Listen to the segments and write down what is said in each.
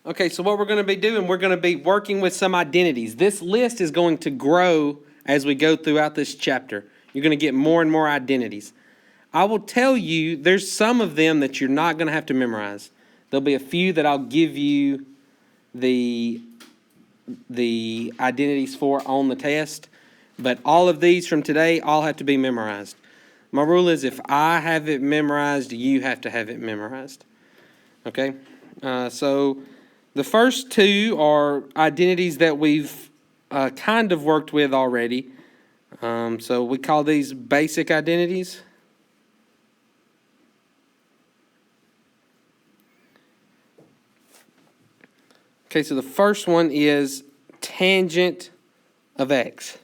Okay, so what we're going to be doing, we're going to be working with some identities. This list is going to grow as we go throughout this chapter. You're going to get more and more identities. I will tell you, there's some of them that you're not going to have to memorize. There'll be a few that I'll give you the identities for on the test, but all of these from today all have to be memorized. My rule is if I have it memorized, you have to have it memorized. Okay? So the first two are identities that we've kind of worked with already. So we call these basic identities. Okay, so the first one is tangent of x.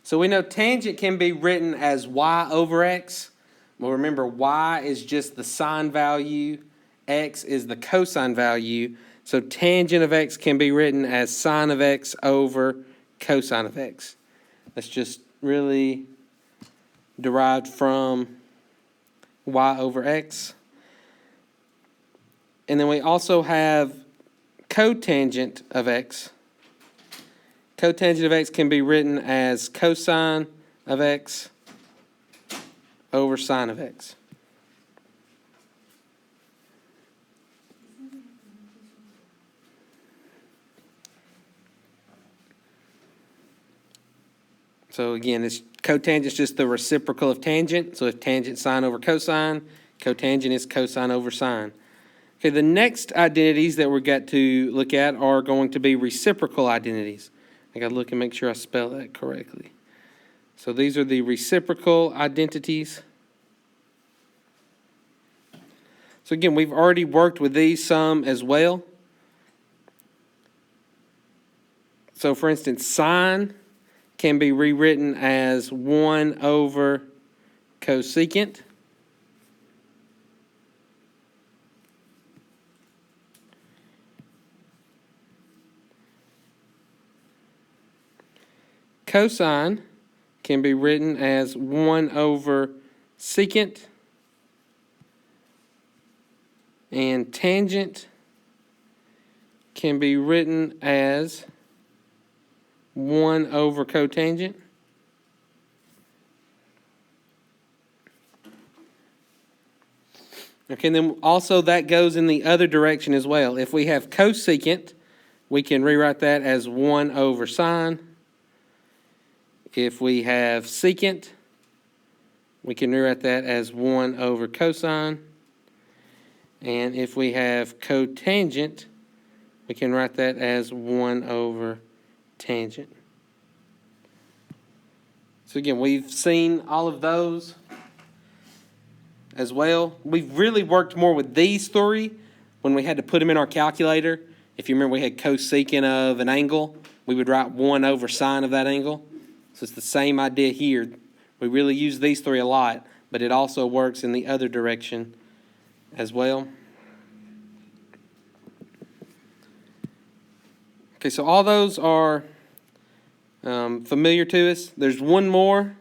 So we know tangent can be written as y over x. Well, remember, y is just the sine value, x is the cosine value. So tangent of x can be written as sine of x over cosine of x. That's just really derived from y over x. And then we also have cotangent of x. Cotangent of x can be written as cosine of x over sine of x. So again, this cotangent is just the reciprocal of tangent. So if tangent sine over cosine, cotangent is cosine over sine. Okay, the next identities that we've got to look at are going to be reciprocal identities. I got to look and make sure I spell that correctly. So these are the reciprocal identities. So again, we've already worked with these some as well. So for instance, sine can be rewritten as 1 over cosecant. Cosine can be written as 1 over secant. And tangent can be written as 1 over cotangent. Okay, and then also that goes in the other direction as well. If we have cosecant, we can rewrite that as 1 over sine. If we have secant, we can rewrite that as 1 over cosine. And if we have cotangent, we can write that as 1 over tangent. So again, we've seen all of those as well. We've really worked more with these three when we had to put them in our calculator. If you remember, we had cosecant of an angle. We would write 1 over sine of that angle. So it's the same idea here. We really use these three a lot, but it also works in the other direction as well. Okay, so all those are familiar to us. There's one more,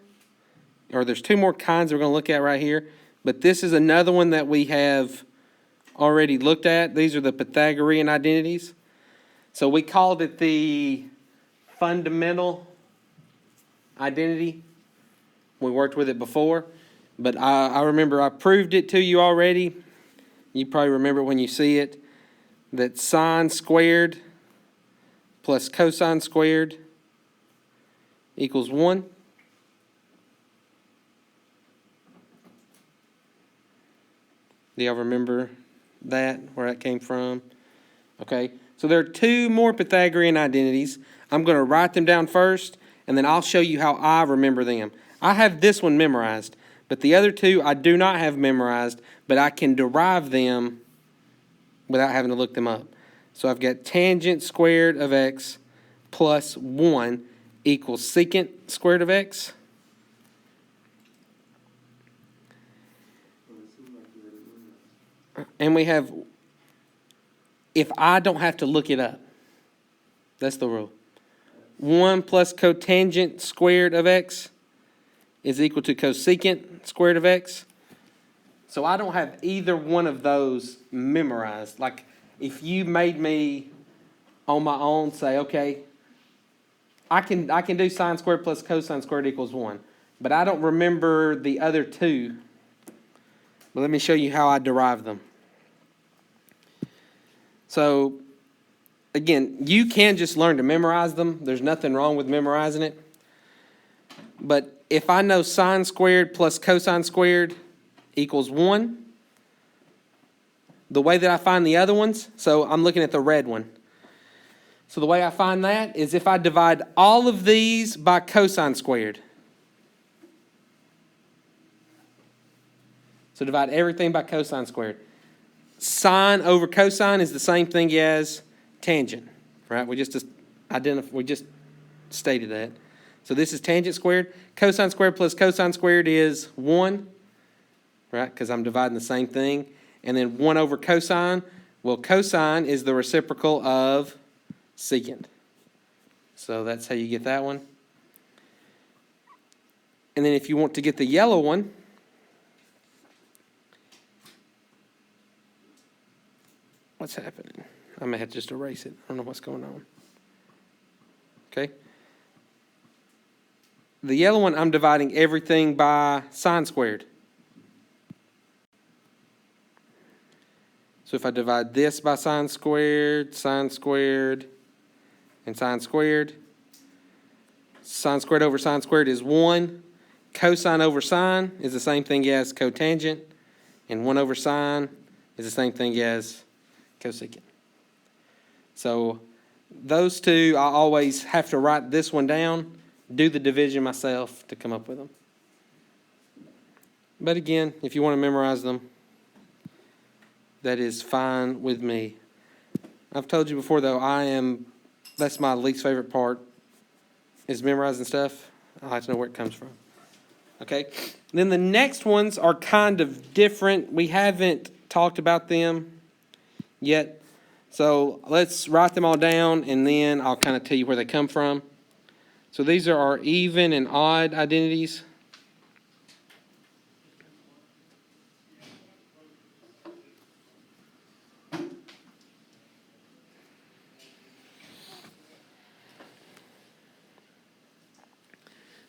or there's two more kinds we're going to look at right here, but this is another one that we have already looked at. These are the Pythagorean identities. So we called it the fundamental identity. We worked with it before, but I remember I proved it to you already. You probably remember when you see it, that sine squared plus cosine squared equals 1. Do y'all remember that, where that came from? Okay, so there are two more Pythagorean identities. I'm going to write them down first, and then I'll show you how I remember them. I have this one memorized, but the other two I do not have memorized, but I can derive them without having to look them up. So I've got tangent squared of x plus 1 equals secant squared of x. And we have, if I don't have to look it up, that's the rule. 1 plus cotangent squared of x is equal to cosecant squared of x. So I don't have either one of those memorized. Like if you made me on my own say, okay, I can do sine squared plus cosine squared equals 1. But I don't remember the other two. But let me show you how I derive them. So, again, you can just learn to memorize them. There's nothing wrong with memorizing it. But if I know sine squared plus cosine squared equals 1, the way that I find the other ones, so I'm looking at the red one. So the way I find that is if I divide all of these by cosine squared. So divide everything by cosine squared. Sine over cosine is the same thing as tangent, right? We just stated that. So this is tangent squared. Cosine squared plus cosine squared is 1, right? Because I'm dividing the same thing. And then 1 over cosine. Well, cosine is the reciprocal of secant. So that's how you get that one. And then if you want to get the yellow one, what's happening? I may have to just erase it. I don't know what's going on. Okay. The yellow one, I'm dividing everything by sine squared. So if I divide this by sine squared, and sine squared over sine squared is 1. Cosine over sine is the same thing as cotangent. And 1 over sine is the same thing as cosecant. So those two, I always have to write this one down, do the division myself to come up with them. But again, if you want to memorize them, that is fine with me. I've told you before, though, that's my least favorite part, is memorizing stuff. I like to know where it comes from. Okay? Then the next ones are kind of different. We haven't talked about them yet. So let's write them all down, and then I'll kind of tell you where they come from. So these are our even and odd identities.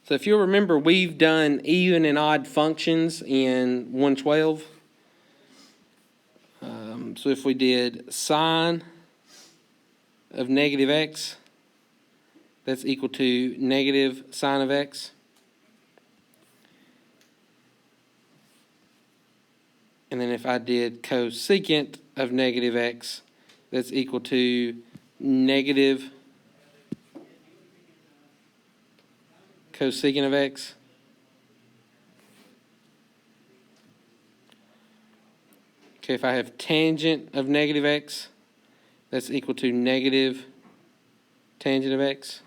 So if you'll remember, we've done even and odd functions in 112. So if we did sine of negative x, that's equal to negative sine of x. And then if I did cosecant of negative x, that's equal to negative cosecant of x. Okay, if I have tangent of negative x, that's equal to negative tangent of x.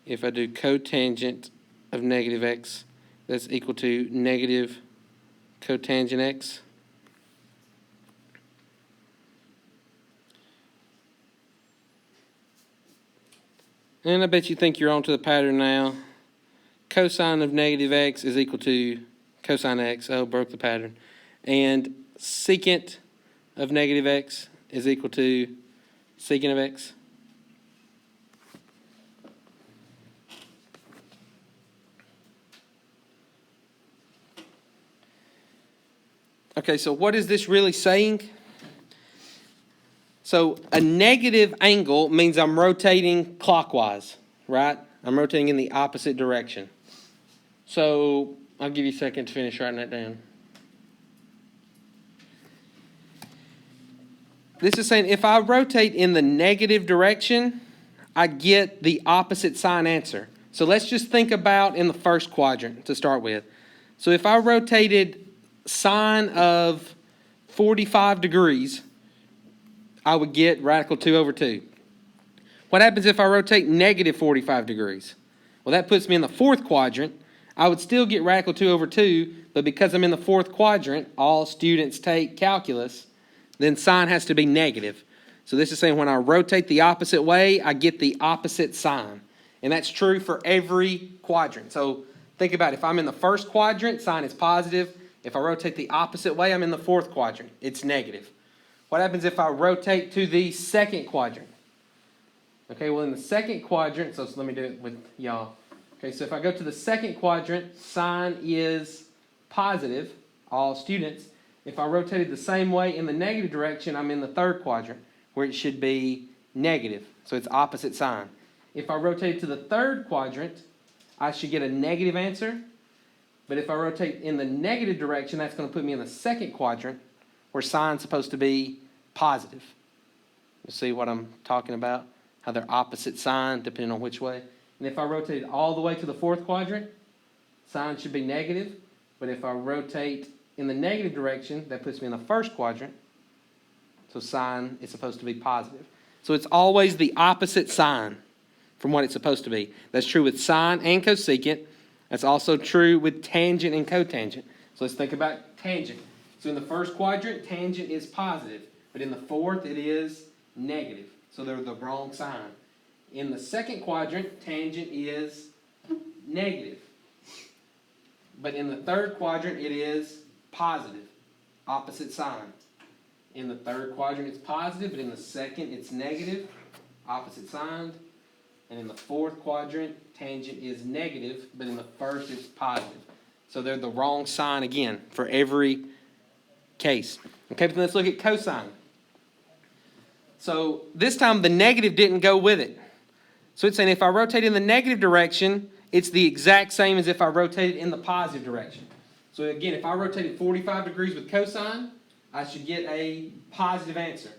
If I do cotangent of negative x, that's equal to negative cotangent x. And I bet you think you're onto the pattern now. Cosine of negative x is equal to cosine x. Oh, broke the pattern. And secant of negative x is equal to secant of x. Okay, so what is this really saying? So a negative angle means I'm rotating clockwise, right? I'm rotating in the opposite direction. So I'll give you a second to finish writing that down. This is saying if I rotate in the negative direction, I get the opposite sign answer. So let's just think about in the first quadrant to start with. So if I rotated sine of 45 degrees, I would get radical 2 over 2. What happens if I rotate negative 45 degrees? Well, that puts me in the fourth quadrant. I would still get radical 2 over 2, but because I'm in the fourth quadrant, all students take calculus, then sine has to be negative. So this is saying when I rotate the opposite way, I get the opposite sign. And that's true for every quadrant. So think about it. If I'm in the first quadrant, sine is positive. If I rotate the opposite way, I'm in the fourth quadrant. It's negative. What happens if I rotate to the second quadrant? Okay, well in the second quadrant, so let me do it with y'all. Okay, so if I go to the second quadrant, sign is positive, all students. If I rotated the same way in the negative direction, I'm in the third quadrant, where it should be negative. So it's opposite sign. If I rotate to the third quadrant, I should get a negative answer. But if I rotate in the negative direction, that's going to put me in the second quadrant, where sign's supposed to be positive. You see what I'm talking about? How they're opposite sign, depending on which way. And if I rotate all the way to the fourth quadrant, sign should be negative. But if I rotate in the negative direction, that puts me in the first quadrant. So sign is supposed to be positive. So it's always the opposite sign from what it's supposed to be. That's true with sine and cosecant. That's also true with tangent and cotangent. So let's think about tangent. So in the first quadrant, tangent is positive. But in the fourth, it is negative. So they're the wrong sign. In the second quadrant, tangent is negative. But in the third quadrant, it is positive. Opposite sign. In the third quadrant, it's positive, but in the second, it's negative. Opposite sign. And in the fourth quadrant, tangent is negative, but in the first, it's positive. So they're the wrong sign again for every case. Okay, but let's look at cosine. So this time, the negative didn't go with it. So it's saying if I rotate in the negative direction, it's the exact same as if I rotated in the positive direction. So again, if I rotated 45 degrees with cosine, I should get a positive answer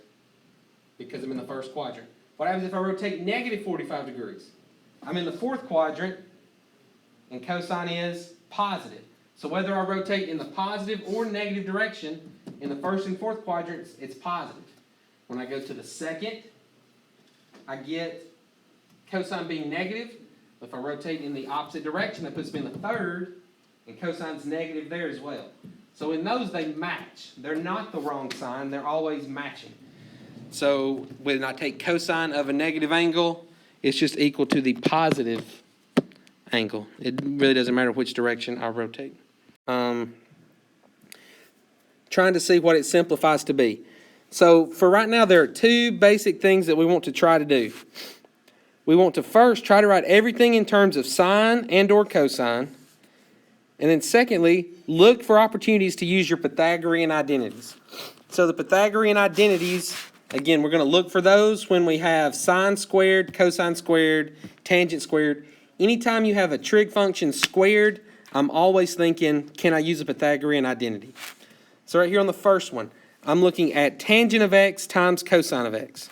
because I'm in the first quadrant. What happens if I rotate negative 45 degrees? I'm in the fourth quadrant, and cosine is positive. So whether I rotate in the positive or negative direction, in the first and fourth quadrants, it's positive. When I go to the second, I get cosine being negative. If I rotate in the opposite direction, that puts me in the third, and cosine's negative there as well. So in those, they match. They're not the wrong sign. They're always matching. So when I take cosine of a negative angle, it's just equal to the positive angle. It really doesn't matter which direction I rotate. Trying to see what it simplifies to be. So for right now, there are two basic things that we want to try to do. We want to first try to write everything in terms of sine and or cosine. And then secondly, look for opportunities to use your Pythagorean identities. So the Pythagorean identities, again, we're going to look for those when we have sine squared, cosine squared, tangent squared. Anytime you have a trig function squared, I'm always thinking, can I use a Pythagorean identity? So right here on the first one, I'm looking at tangent of x times cosine of x.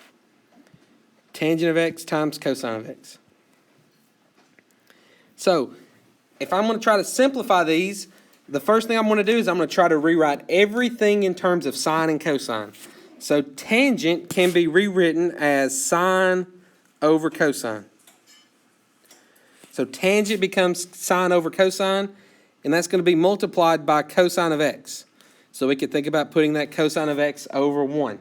Tangent of x times cosine of x. So if I'm going to try to simplify these, the first thing I'm going to do is I'm going to try to rewrite everything in terms of sine and cosine. So tangent can be rewritten as sine over cosine. So tangent becomes sine over cosine, and that's going to be multiplied by cosine of x. So we could think about putting that cosine of x over 1.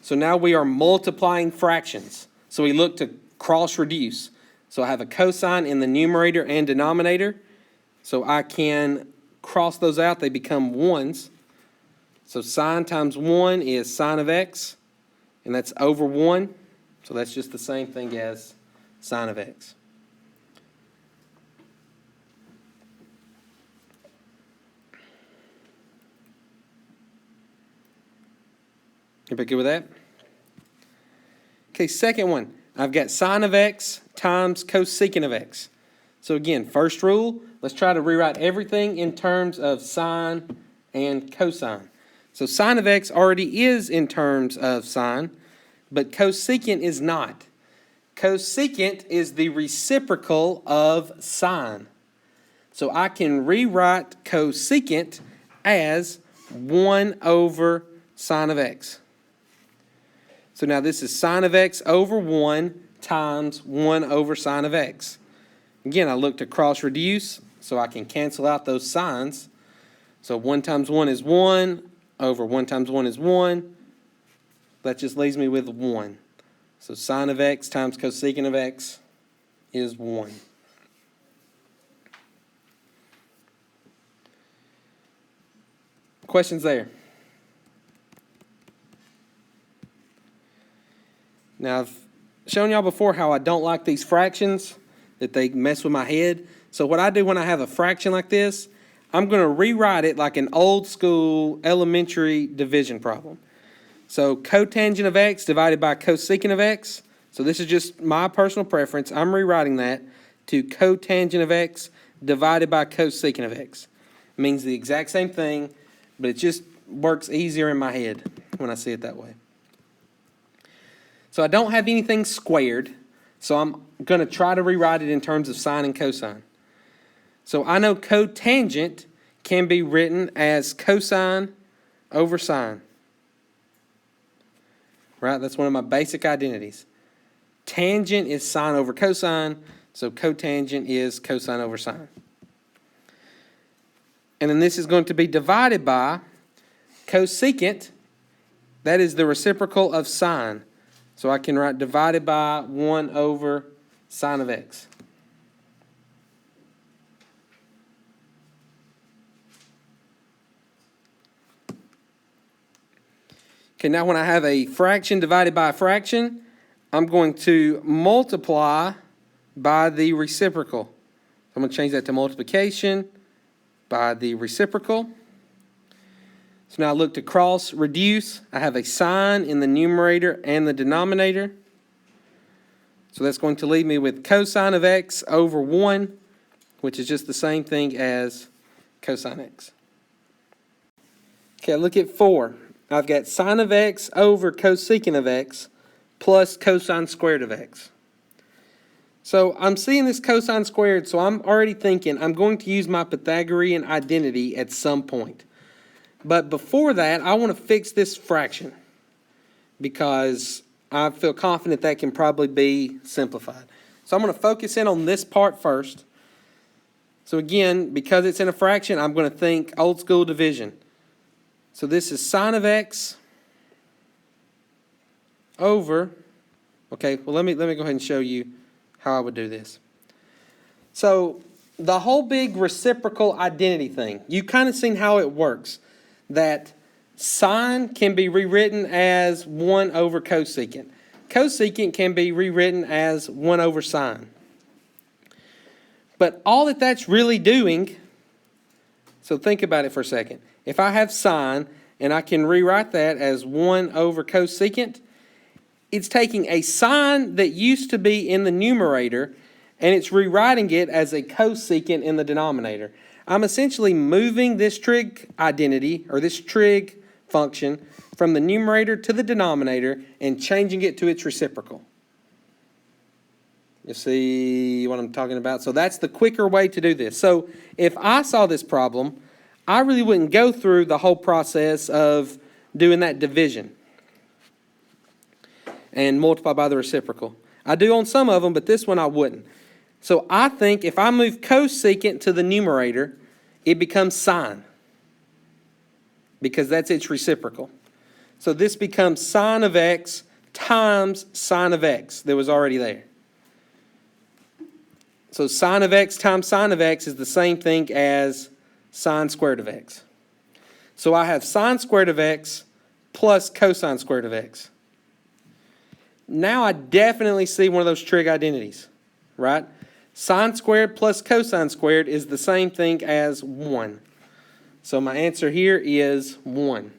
So now we are multiplying fractions. So we look to cross reduce. So I have a cosine in the numerator and denominator. So I can cross those out. They become 1s. So sine times 1 is sine of x. And that's over 1. So that's just the same thing as sine of x. Everybody good with that? Okay, second one. I've got sine of x times cosecant of x. So again, first rule, let's try to rewrite everything in terms of sine and cosine. So sine of x already is in terms of sine, but cosecant is not. Cosecant is the reciprocal of sine. So I can rewrite cosecant as 1 over sine of x. So now this is sine of x over 1 times 1 over sine of x. Again, I look to cross reduce, so I can cancel out those signs. So 1 times 1 is 1, over 1 times 1 is 1. That just leaves me with 1. So sine of x times cosecant of x is 1. Questions there? Now, I've shown y'all before how I don't like these fractions, that they mess with my head. So what I do when I have a fraction like this, I'm going to rewrite it like an old school elementary division problem. So cotangent of x divided by cosecant of x. So this is just my personal preference. I'm rewriting that to cotangent of x divided by cosecant of x. It means the exact same thing, but it just works easier in my head when I see it that way. So I don't have anything squared, so I'm going to try to rewrite it in terms of sine and cosine. So I know cotangent can be written as cosine over sine. Right? That's one of my basic identities. Tangent is sine over cosine, so cotangent is cosine over sine. And then this is going to be divided by cosecant. That is the reciprocal of sine. So I can write divided by 1 over sine of x. Okay, now when I have a fraction divided by a fraction, I'm going to multiply by the reciprocal. I'm going to change that to multiplication by the reciprocal. So now I look to cross reduce. I have a sign in the numerator and the denominator. So that's going to leave me with cosine of x over 1, which is just the same thing as cosine x. Okay, look at 4. I've got sine of x over cosecant of x plus cosine squared of x. So I'm seeing this cosine squared, so I'm already thinking I'm going to use my Pythagorean identity at some point. But before that, I want to fix this fraction because I feel confident that can probably be simplified. So I'm going to focus in on this part first. So again, because it's in a fraction, I'm going to think old school division. So this is sine of x over, okay, well let me go ahead and show you how I would do this. So the whole big reciprocal identity thing, you've kind of seen how it works. That sine can be rewritten as 1 over cosecant. Cosecant can be rewritten as 1 over sine. But all that that's really doing, so think about it for a second. If I have sine and I can rewrite that as 1 over cosecant, it's taking a sine that used to be in the numerator and it's rewriting it as a cosecant in the denominator. I'm essentially moving this trig identity, or this trig function, from the numerator to the denominator and changing it to its reciprocal. You see what I'm talking about? So that's the quicker way to do this. So if I saw this problem, I really wouldn't go through the whole process of doing that division and multiply by the reciprocal. I do on some of them, but this one I wouldn't. So I think if I move cosecant to the numerator, it becomes sine because that's its reciprocal. So this becomes sine of x times sine of x that was already there. So sine of x times sine of x is the same thing as sine squared of x. So I have sine squared of x plus cosine squared of x. Now I definitely see one of those trig identities, right? Sine squared plus cosine squared is the same thing as 1. So my answer here is 1.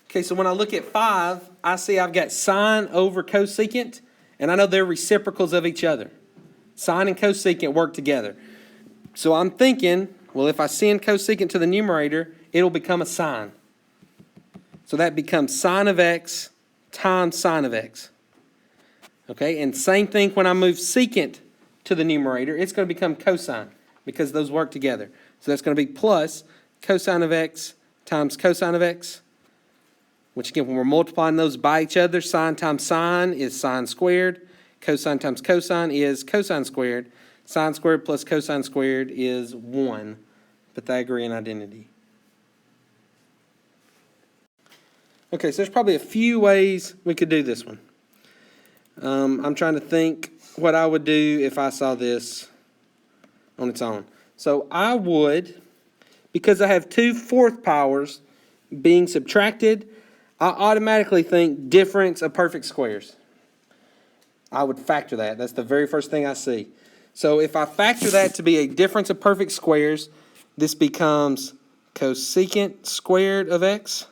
Okay, so when I look at 5, I see I've got sine over cosecant, and I know they're reciprocals of each other. Sine and cosecant work together. So I'm thinking, well, if I send cosecant to the numerator, it'll become a sine. So that becomes sine of x times sine of x. Okay, and same thing when I move secant to the numerator, it's going to become cosine because those work together. So that's going to be plus cosine of x times cosine of x, which again, when we're multiplying those by each other, sine times sine is sine squared. Cosine times cosine is cosine squared. Sine squared plus cosine squared is 1. Pythagorean identity. Okay, so there's probably a few ways we could do this one. I'm trying to think what I would do if I saw this on its own. So I would, because I have 2 fourth powers being subtracted, I automatically think difference of perfect squares. I would factor that. That's the very first thing I see. So if I factor that to be a difference of perfect squares, this becomes cosecant squared of x.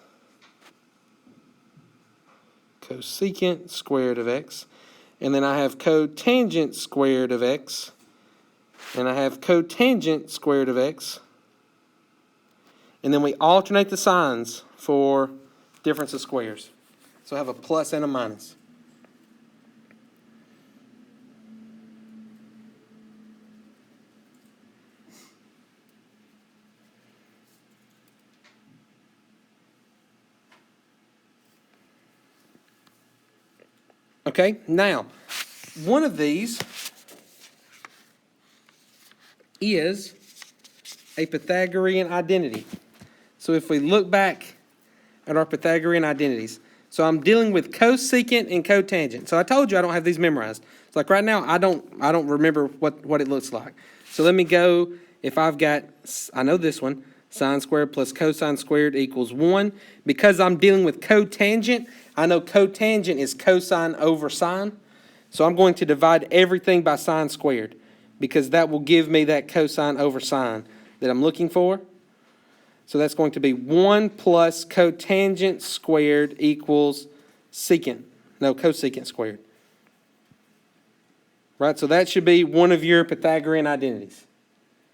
Cosecant squared of x. And then I have cotangent squared of x. And I have cotangent squared of x. And then we alternate the signs for difference of squares. So I have a plus and a minus. Okay, now, one of these is a Pythagorean identity. So if we look back at our Pythagorean identities, so I'm dealing with cosecant and cotangent. So I told you I don't have these memorized. It's like right now I don't remember what it looks like. So let me go, if I've got, I know this one, sine squared plus cosine squared equals 1. Because I'm dealing with cotangent, I know cotangent is cosine over sine. So I'm going to divide everything by sine squared, because that will give me that cosine over sine that I'm looking for. So that's going to be 1 plus cotangent squared equals cosecant squared. Right, so that should be one of your Pythagorean identities.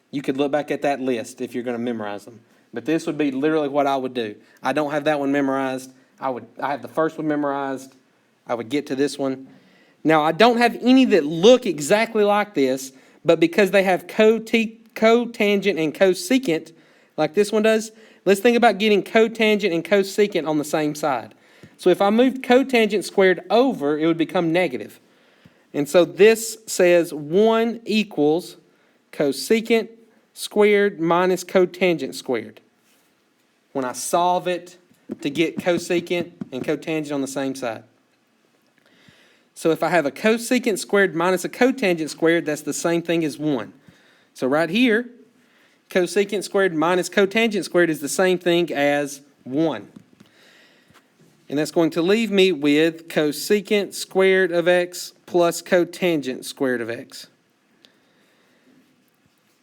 You could look back at that list if you're going to memorize them. But this would be literally what I would do. I don't have that one memorized. I have the first one memorized. I would get to this one. Now, I don't have any that look exactly like this, but because they have cotangent and cosecant, like this one does, let's think about getting cotangent and cosecant on the same side. So if I moved cotangent squared over, it would become negative. And so this says 1 equals cosecant squared minus cotangent squared. When I solve it to get cosecant and cotangent on the same side. So if I have a cosecant squared minus a cotangent squared, that's the same thing as 1. So right here, cosecant squared minus cotangent squared is the same thing as 1. And that's going to leave me with cosecant squared of x plus cotangent squared of x.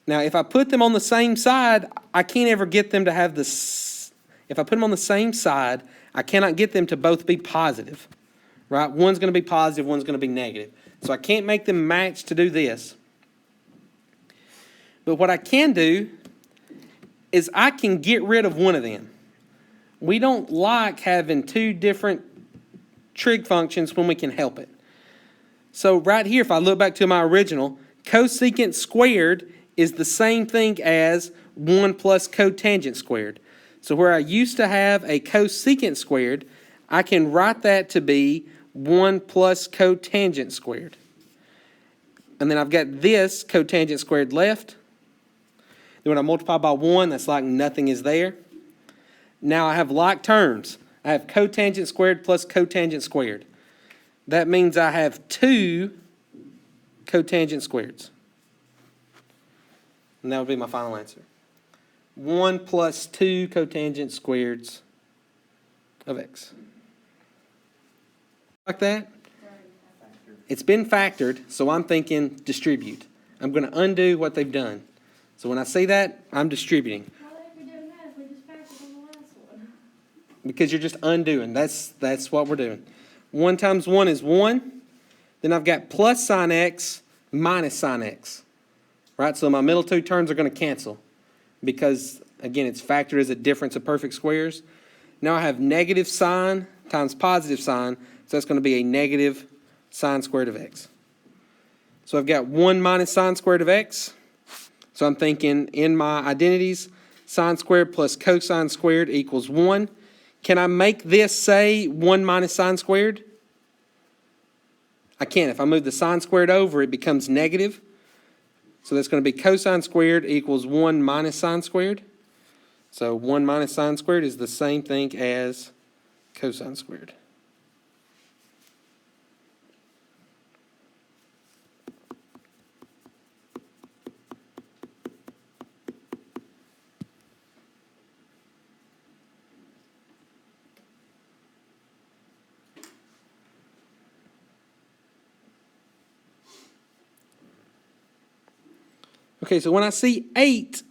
Now, if I put them on the same side, I can't ever get them to have this. If I put them on the same side, I cannot get them to both be positive. Right? One's going to be positive, one's going to be negative. So I can't make them match to do this. But what I can do is I can get rid of one of them. We don't like having 2 different trig functions when we can help it. So right here, if I look back to my original, cosecant squared is the same thing as 1 plus cotangent squared. So where I used to have a cosecant squared, I can write that to be 1 plus cotangent squared. And then I've got this cotangent squared left. Then when I multiply by 1, that's like nothing is there. Now I have like terms. I have cotangent squared plus cotangent squared. That means I have 2 cotangent squareds. And that would be my final answer. 1 plus 2 cotangent squareds of x. Like that? It's been factored, so I'm thinking distribute. I'm going to undo what they've done. So when I say that, I'm distributing. Why are we doing that if we just factored on the last one? Because you're just undoing. That's what we're doing. 1 times 1 is 1. Then I've got plus sine x minus sine x. Right, so my middle 2 terms are going to cancel because, again, it's factored as a difference of perfect squares. Now I have negative sine times positive sine, so that's going to be a negative sine squared of x. So I've got 1 minus sine squared of x. So I'm thinking in my identities, sine squared plus cosine squared equals 1. Can I make this say 1 minus sine squared? I can. If I move the sine squared over, it becomes negative. So that's going to be cosine squared equals 1 minus sine squared. So 1 minus sine squared is the same thing as cosine squared. Okay, so when I see 8,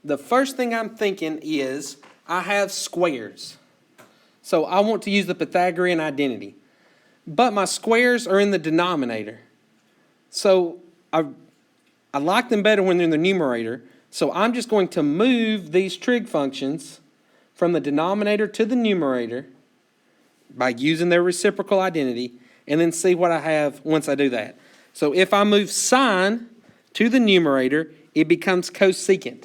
the first thing I'm thinking is I have squares. So I want to use the Pythagorean identity. But my squares are in the denominator. So I like them better when they're in the numerator. So I'm just going to move these trig functions from the denominator to the numerator by using their reciprocal identity, and then see what I have once I do that. So if I move sine to the numerator, it becomes cosecant.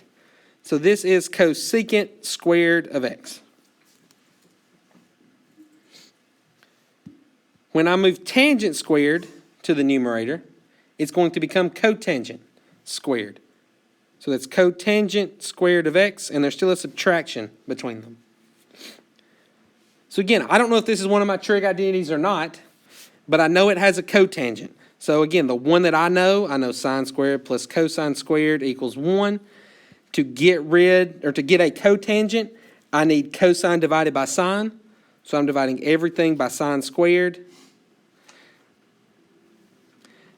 So this is cosecant squared of x. When I move tangent squared to the numerator, it's going to become cotangent squared. So that's cotangent squared of x, and there's still a subtraction between them. So again, I don't know if this is one of my trig identities or not, but I know it has a cotangent. So again, the one that I know sine squared plus cosine squared equals 1. To get a cotangent, I need cosine divided by sine. So I'm dividing everything by sine squared.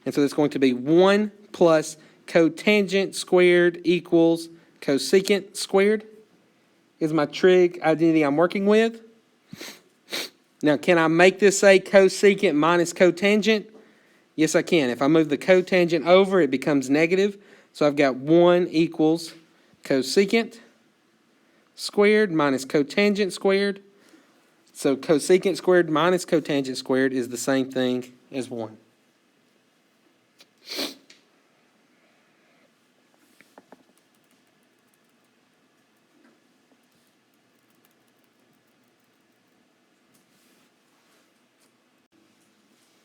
And so it's going to be 1 plus cotangent squared equals cosecant squared is my trig identity I'm working with. Now, can I make this say cosecant minus cotangent? Yes, I can. If I move the cotangent over, it becomes negative. So I've got 1 equals cosecant squared minus cotangent squared. So cosecant squared minus cotangent squared is the same thing as 1.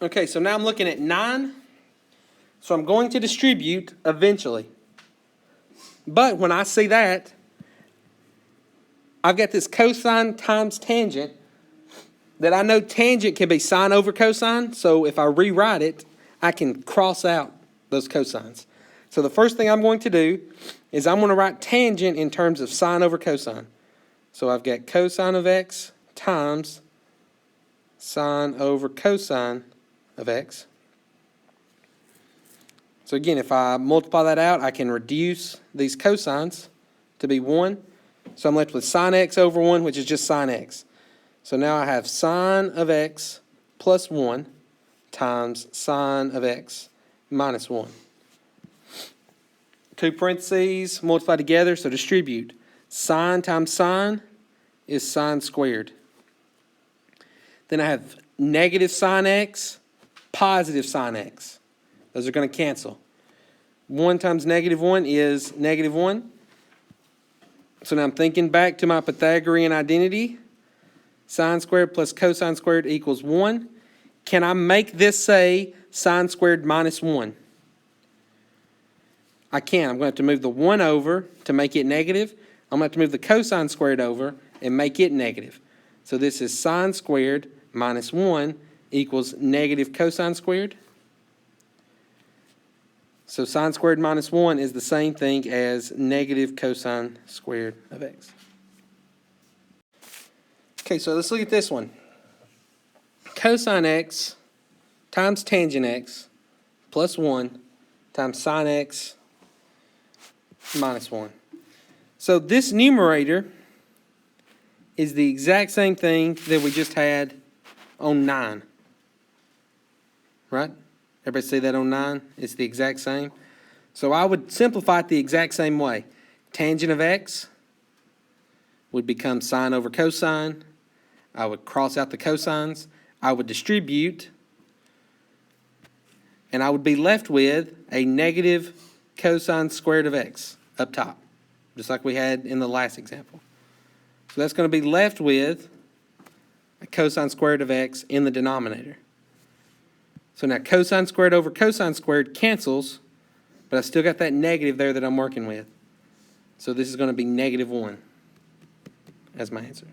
Okay, so now I'm looking at 9. So I'm going to distribute eventually. But when I see that, I've got this cosine times tangent that I know tangent can be sine over cosine. So if I rewrite it, I can cross out those cosines. So the first thing I'm going to do is I'm going to write tangent in terms of sine over cosine. So I've got cosine of x times sine over cosine of x. So again, if I multiply that out, I can reduce these cosines to be 1. So I'm left with sine x over 1, which is just sine x. So now I have sine of x plus 1 times sine of x minus 1. 2 parentheses, multiply together, so distribute. Sine times sine is sine squared. Then I have negative sine x, positive sine x. Those are going to cancel. 1 times negative 1 is negative 1. So now I'm thinking back to my Pythagorean identity. Sine squared plus cosine squared equals 1. Can I make this say sine squared minus 1? I can. I'm going to have to move the 1 over to make it negative. I'm going to have to move the cosine squared over and make it negative. So this is sine squared minus 1 equals negative cosine squared. So sine squared minus 1 is the same thing as negative cosine squared of x. Okay, so let's look at this one. Cosine x times tangent x plus 1 times sine x minus 1. So this numerator is the exact same thing that we just had on 9. Right? Everybody see that on 9? It's the exact same. So I would simplify it the exact same way. Tangent of x would become sine over cosine. I would cross out the cosines. I would distribute. And I would be left with a negative cosine squared of x up top, just like we had in the last example. So that's going to be left with a cosine squared of x in the denominator. So now cosine squared over cosine squared cancels, but I still got that negative there that I'm working with. So this is going to be negative 1 as my answer.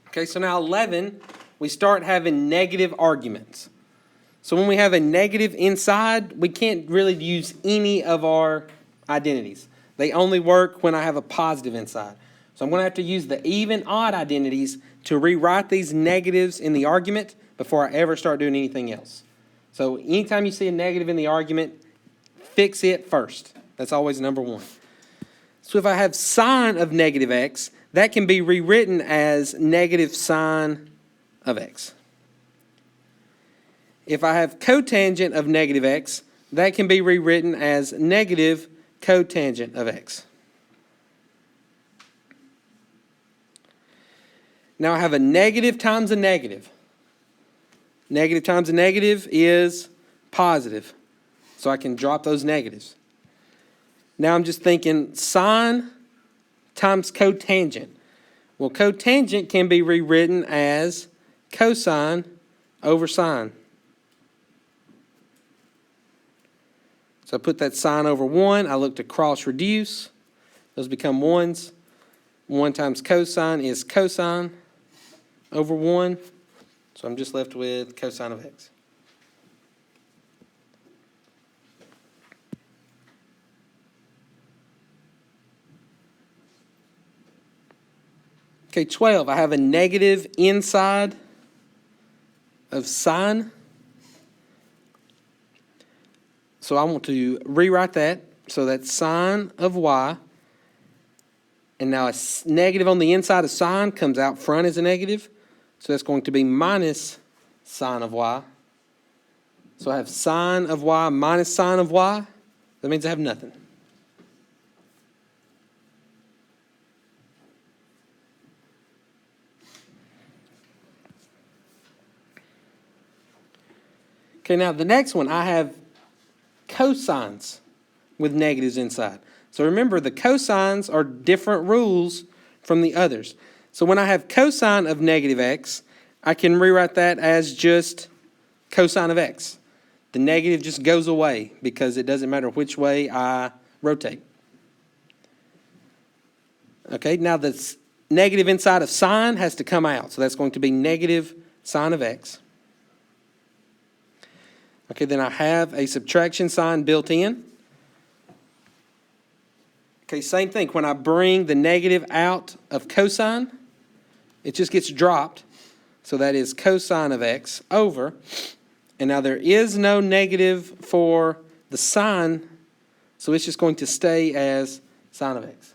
Okay, so now 11, we start having negative arguments. So when we have a negative inside, we can't really use any of our identities. They only work when I have a positive inside. So I'm going to have to use the even odd identities to rewrite these negatives in the argument before I ever start doing anything else. So anytime you see a negative in the argument, fix it first. That's always number one. So if I have sine of negative x, that can be rewritten as negative sine of x. If I have cotangent of negative x, that can be rewritten as negative cotangent of x. Now I have a negative times a negative. Negative times a negative is positive. So I can drop those negatives. Now I'm just thinking sine times cotangent. Well, cotangent can be rewritten as cosine over sine. So I put that sine over 1. I look to cross reduce. Those become 1s. 1 times cosine is cosine over 1. So I'm just left with cosine of x. Okay, 12. I have a negative inside of sine. So I want to rewrite that. So that's sine of y. And now a negative on the inside of sine comes out front as a negative. So that's going to be minus sine of y. So I have sine of y minus sine of y. That means I have nothing. Okay, now the next one, I have cosines with negatives inside. So remember, the cosines are different rules from the others. So when I have cosine of negative x, I can rewrite that as just cosine of x. The negative just goes away because it doesn't matter which way I rotate. Okay, now the negative inside of sine has to come out. So that's going to be negative sine of x. Okay, then I have a subtraction sign built in. Okay, same thing. When I bring the negative out of cosine, it just gets dropped. So that is cosine of x over. And now there is no negative for the sine, so it's just going to stay as sine of x.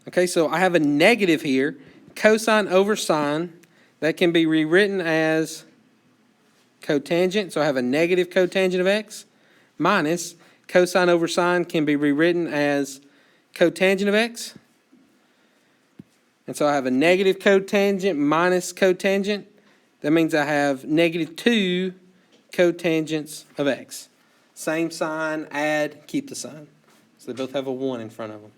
Okay, so I have a negative here, cosine over sine. That can be rewritten as cotangent. So I have a negative cotangent of x minus cosine over sine can be rewritten as cotangent of x. And so I have a negative cotangent minus cotangent. That means I have negative 2 cotangents of x. Same sign, add, keep the sign. So they both have a 1 in front of them.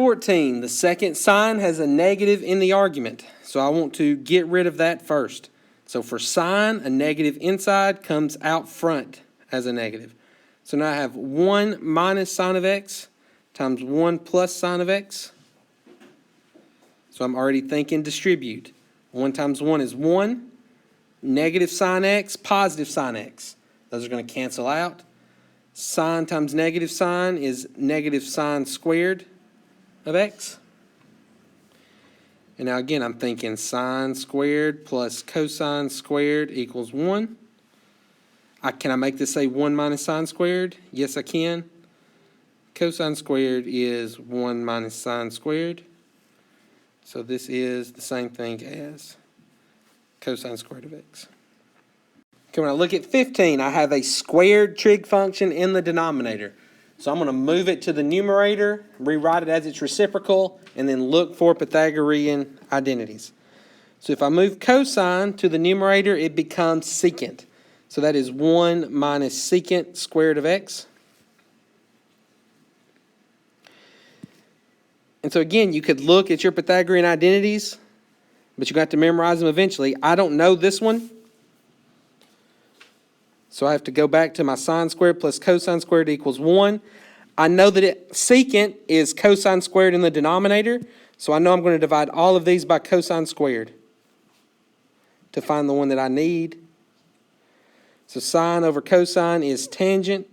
The second sign has a negative in the argument. So I want to get rid of that first. So for sine, a negative inside comes out front as a negative. So now I have 1 minus sine of x times 1 plus sine of x. So I'm already thinking distribute. 1 times 1 is 1. Negative sine x, positive sine x. Those are going to cancel out. Sine times negative sine is negative sine squared of x. And now again, I'm thinking sine squared plus cosine squared equals 1. Can I make this say 1 minus sine squared? Yes, I can. Cosine squared is 1 minus sine squared. So this is the same thing as cosine squared of x. Okay, when I look at 15, I have a squared trig function in the denominator. So I'm going to move it to the numerator, rewrite it as its reciprocal, and then look for Pythagorean identities. So if I move cosine to the numerator, it becomes secant. So that is 1 minus secant squared of x. And so again, you could look at your Pythagorean identities, but you got to memorize them eventually. I don't know this one. So I have to go back to my sine squared plus cosine squared equals 1. I know that secant is cosine squared in the denominator, so I know I'm going to divide all of these by cosine squared to find the one that I need. So sine over cosine is tangent.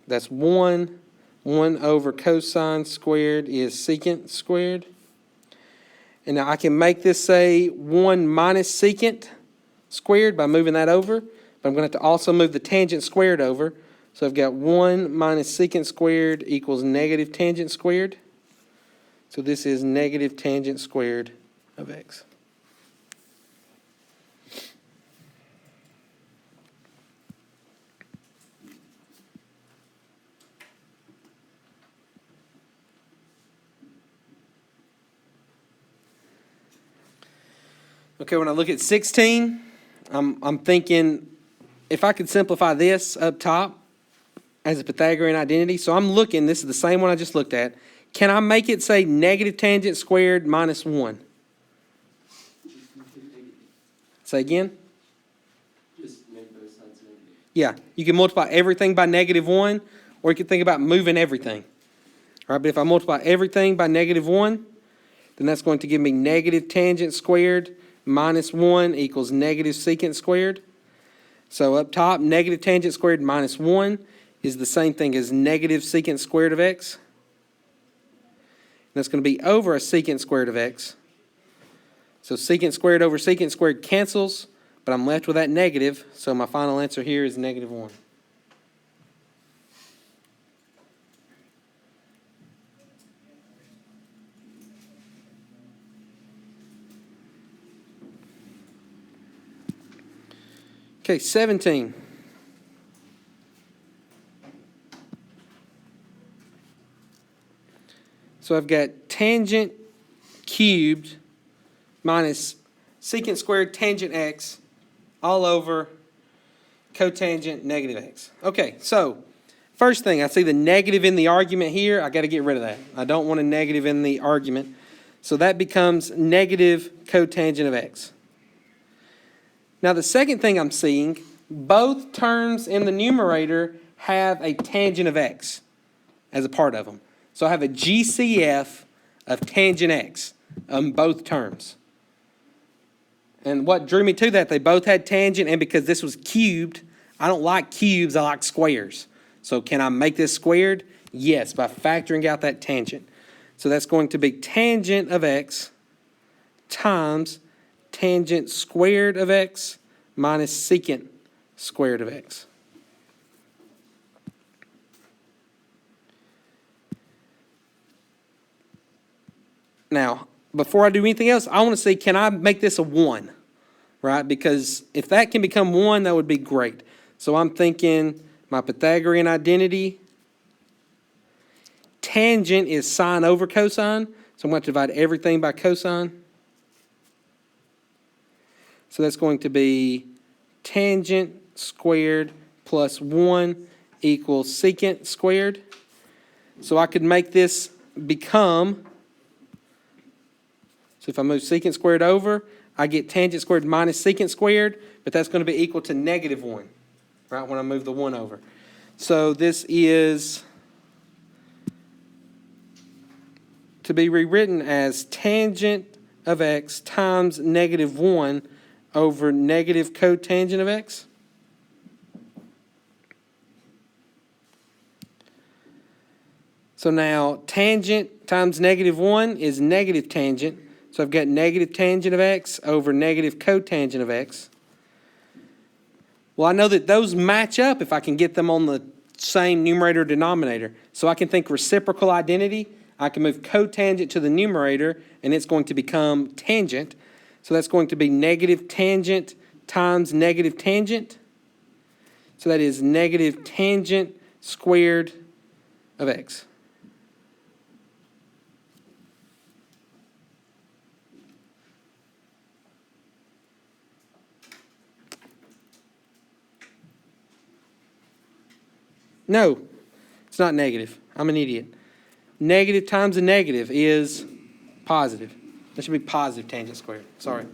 That's 1. 1 over cosine squared is secant squared. And now I can make this say 1 minus secant squared by moving that over. But I'm going to have to also move the tangent squared over. So I've got 1 minus secant squared equals negative tangent squared. So this is negative tangent squared of x. Okay, when I look at 16, I'm thinking if I could simplify this up top as a Pythagorean identity. So I'm looking, this is the same one I just looked at. Can I make it say negative tangent squared minus 1? Say again? Just make both sides negative. Yeah, you can multiply everything by negative 1, or you can think about moving everything. All right, but if I multiply everything by negative 1, then that's going to give me negative tangent squared minus 1 equals negative secant squared. So up top, negative tangent squared minus 1 is the same thing as negative secant squared of x. And that's going to be over a secant squared of x. So secant squared over secant squared cancels, but I'm left with that negative, so my final answer here is negative 1. Okay, 17. So I've got tangent cubed minus secant squared tangent x all over cotangent negative x. Okay, so first thing, I see the negative in the argument here. I got to get rid of that. I don't want a negative in the argument. So that becomes negative cotangent of x. Now the second thing I'm seeing, both terms in the numerator have a tangent of x as a part of them. So I have a GCF of tangent x on both terms. And what drew me to that, they both had tangent, and because this was cubed, I don't like cubes, I like squares. So can I make this squared? Yes, by factoring out that tangent. So that's going to be tangent of x times tangent squared of x minus secant squared of x. Now, before I do anything else, I want to see, can I make this a 1? Right? Because if that can become 1, that would be great. So I'm thinking my Pythagorean identity, tangent is sine over cosine. So I'm going to divide everything by cosine. So that's going to be tangent squared plus 1 equals secant squared. So I could make this become, so if I move secant squared over, I get tangent squared minus secant squared, but that's going to be equal to negative 1, right, when I move the 1 over. So this is to be rewritten as tangent of x times negative 1 over negative cotangent of x. So now tangent times negative 1 is negative tangent. So I've got negative tangent of x over negative cotangent of x. Well, I know that those match up if I can get them on the same numerator denominator. So I can think reciprocal identity. I can move cotangent to the numerator, and it's going to become tangent. So that's going to be negative tangent times negative tangent. So that is negative tangent squared of x. No, it's not negative. I'm an idiot. Negative times a negative is positive. That should be positive tangent squared. Sorry.